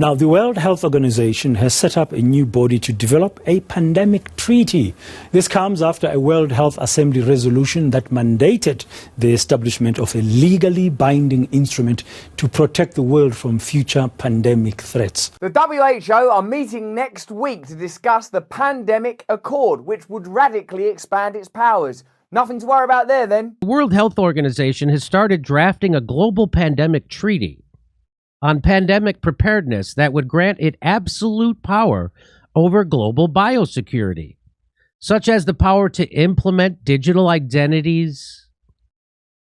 Now, the World Health Organization has set up a new body to develop a pandemic treaty. This comes after a World Health Assembly resolution that mandated the establishment of a legally binding instrument to protect the world from future pandemic threats. The WHO are meeting next week to discuss the Pandemic Accord, which would radically expand its powers. Nothing to worry about there, then. The World Health Organization has started drafting a global pandemic treaty on pandemic preparedness that would grant it absolute power over global biosecurity, such as the power to implement digital identities,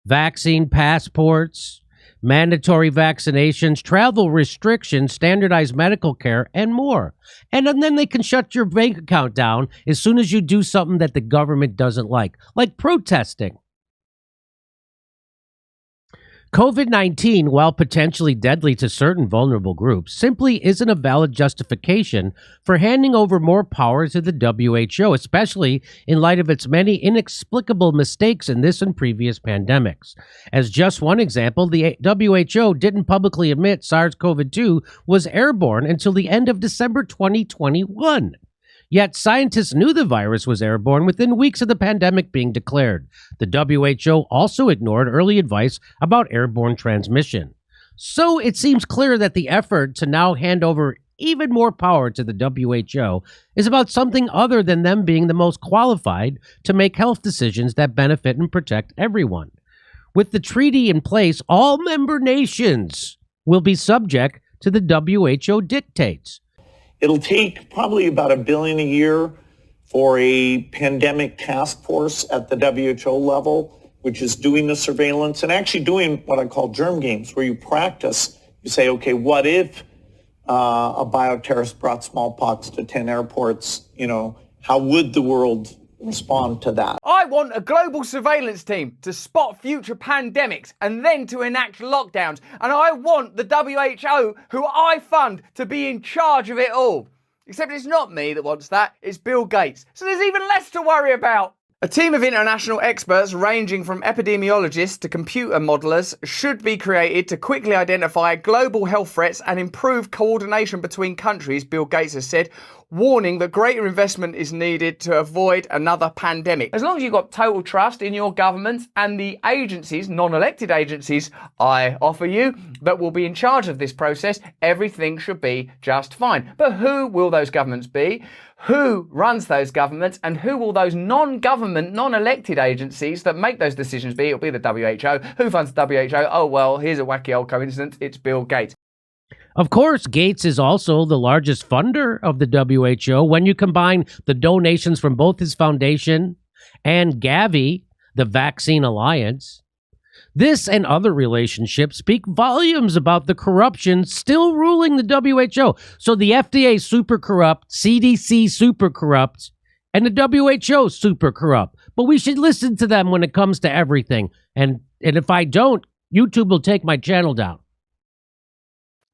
vaccine passports, mandatory vaccinations, travel restrictions, standardized medical care, and more. And then they can shut your bank account down as soon as you do something that the government doesn't like protesting. COVID-19, while potentially deadly to certain vulnerable groups, simply isn't a valid justification for handing over more power to the WHO, especially in light of its many inexplicable mistakes in this and previous pandemics. As just one example, the WHO didn't publicly admit SARS-CoV-2 was airborne until the end of December 2021. Yet scientists knew the virus was airborne within weeks of the pandemic being declared. The WHO also ignored early advice about airborne transmission. So it seems clear that the effort to now hand over even more power to the WHO is about something other than them being the most qualified to make health decisions that benefit and protect everyone. With the treaty in place, all member nations will be subject to the WHO dictates. It'll take probably about $1 billion a year for a pandemic task force at the WHO level, which is doing the surveillance and actually doing what I call germ games, where you practice. You say, okay, what if a bioterrorist brought smallpox to 10 airports? How would the world respond to that? I want a global surveillance team to spot future pandemics and then to enact lockdowns. And I want the WHO, who I fund, to be in charge of it all. Except it's not me that wants that, it's Bill Gates. So there's even less to worry about. A team of international experts ranging from epidemiologists to computer modelers should be created to quickly identify global health threats and improve coordination between countries, Bill Gates has said, warning that greater investment is needed to avoid another pandemic. As long as you've got total trust in your government and the agencies, non-elected agencies, I offer you, that will be in charge of this process, everything should be just fine. But who will those governments be? Who runs those governments, and who will those non-government, non-elected agencies that make those decisions be? It'll be the WHO. Who funds the WHO? Oh, well, here's a wacky old coincidence. It's Bill Gates. Of course, Gates is also the largest funder of the WHO when you combine the donations from both his foundation and Gavi, the Vaccine Alliance. This and other relationships speak volumes about the corruption still ruling the WHO. So the FDA super corrupt, CDC super corrupt, and the WHO super corrupt. But we should listen to them when it comes to everything. And if I don't, YouTube will take my channel down.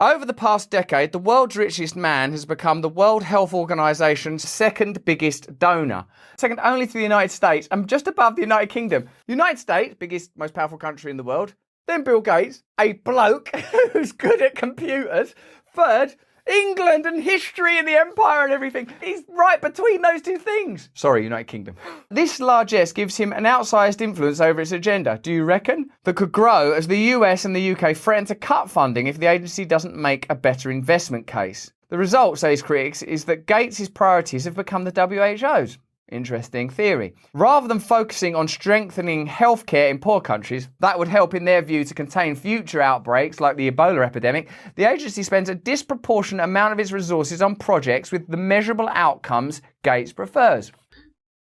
Over the past decade, the world's richest man has become the World Health Organization's second biggest donor, second only to the United States and just above the United Kingdom. The United States, biggest, most powerful country in the world. Then Bill Gates, a bloke who's good at computers. Third, England and history and the empire and everything. He's right between those two things. Sorry, United Kingdom. This largesse gives him an outsized influence over its agenda, do you reckon? That could grow as the US and the UK threaten to cut funding if the agency doesn't make a better investment case. The result, say his critics, is that Gates' priorities have become the WHO's. Interesting theory. Rather than focusing on strengthening healthcare in poor countries, that would help in their view to contain future outbreaks like the Ebola epidemic, the agency spends a disproportionate amount of its resources on projects with the measurable outcomes Gates prefers.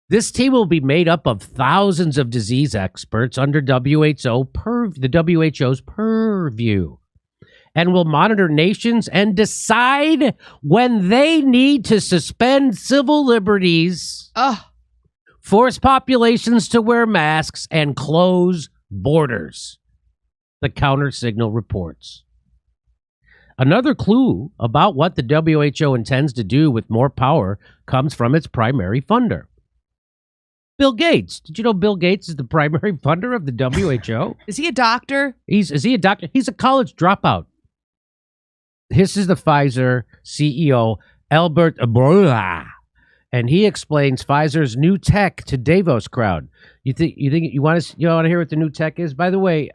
This team will be made up of thousands of disease experts under the WHO's purview, and will monitor nations and decide when they need to suspend civil liberties, force populations to wear masks, and close borders, the Countersignal reports. Another clue about what the WHO intends to do with more power comes from its primary funder, Bill Gates. Did you know Bill Gates is the primary funder of the WHO? Is he a doctor? Is he a doctor? He's a college dropout. This is the Pfizer CEO, Albert Bourla, and he explains Pfizer's new tech to Davos crowd. You want to hear what the new tech is? By the way,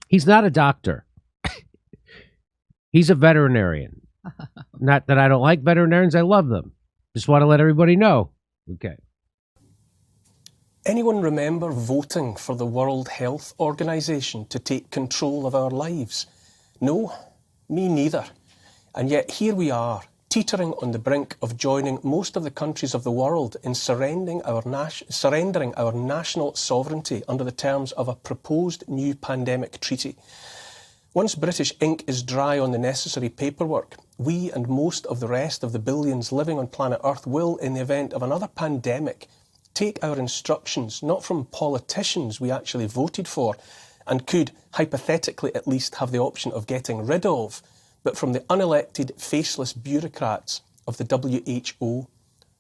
he's not a doctor. He's a veterinarian. Not that I don't like veterinarians, I love them. Just want to let everybody know. Okay. Anyone remember voting for the World Health Organization to take control of our lives? No, me neither. And yet here we are, teetering on the brink of joining most of the countries of the world in surrendering our national sovereignty under the terms of a proposed new pandemic treaty. Once British ink is dry on the necessary paperwork, we and most of the rest of the billions living on planet Earth will, in the event of another pandemic, take our instructions not from politicians we actually voted for and could, hypothetically at least, have the option of getting rid of, but from the unelected, faceless bureaucrats of the WHO.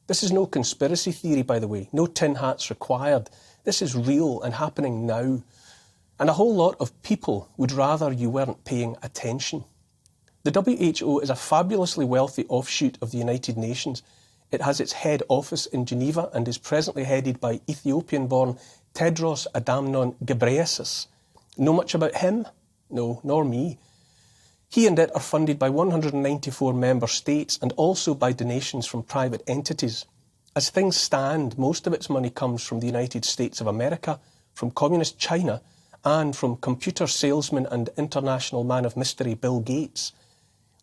This is no conspiracy theory, by the way. No tin hats required. This is real and happening now. And a whole lot of people would rather you weren't paying attention. The WHO is a fabulously wealthy offshoot of the United Nations. It has its head office in Geneva and is presently headed by Ethiopian-born Tedros Adhanom Ghebreyesus. Know much about him? No, nor me. He and it are funded by 194 member states and also by donations from private entities. As things stand, most of its money comes from the United States of America, from communist China, and from computer salesman and international man of mystery Bill Gates.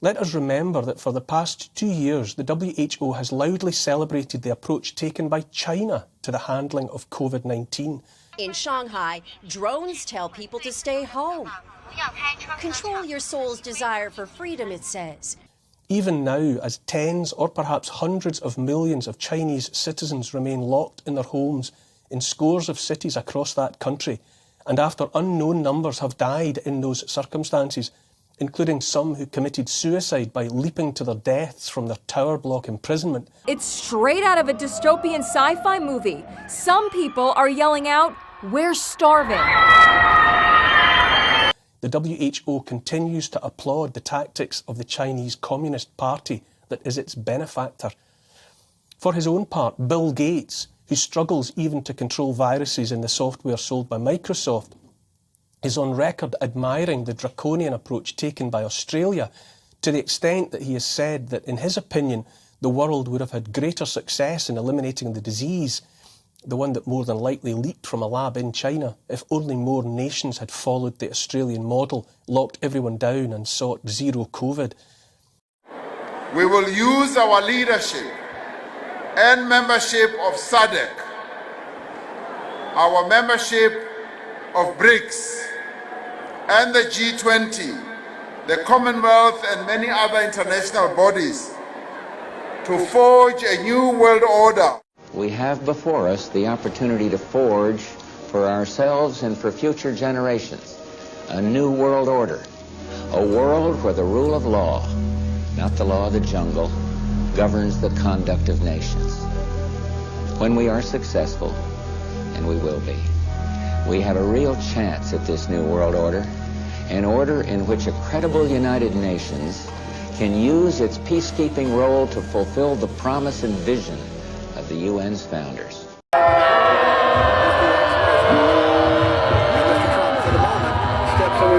Let us remember that for the past 2 years, the WHO has loudly celebrated the approach taken by China to the handling of COVID-19. In Shanghai, drones tell people to stay home. Control your soul's desire for freedom, it says. Even now, as tens or perhaps hundreds of millions of Chinese citizens remain locked in their homes in scores of cities across that country, and after unknown numbers have died in those circumstances, including some who committed suicide by leaping to their deaths from their tower block imprisonment. It's straight out of a dystopian sci-fi movie. Some people are yelling out, "We're starving." The WHO continues to applaud the tactics of the Chinese Communist Party that is its benefactor. For his own part, Bill Gates, who struggles even to control viruses in the software sold by Microsoft, is on record admiring the draconian approach taken by Australia, to the extent that he has said that, in his opinion, the world would have had greater success in eliminating the disease, the one that more than likely leaked from a lab in China, if only more nations had followed the Australian model, locked everyone down and sought zero COVID. We will use our leadership and membership of SADC, our membership of BRICS, and the G20, the Commonwealth and many other international bodies to forge a new world order. We have before us the opportunity to forge for ourselves and for future generations a new world order, a world where the rule of law, not the law of the jungle, governs the conduct of nations. When we are successful, and we will be, we have a real chance at this new world order, an order in which a credible United Nations can use its peacekeeping role to fulfill the promise and vision of the UN's founders.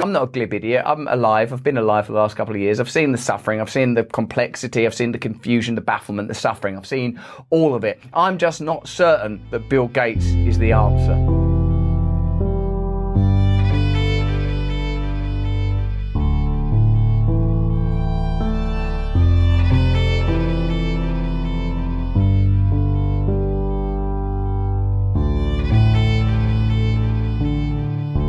I'm not a glib idiot. I'm alive. I've been alive for the last couple of years. I've seen the suffering. I've seen the complexity. I've seen the confusion, the bafflement, the suffering. I've seen all of it. I'm just not certain that Bill Gates is the answer.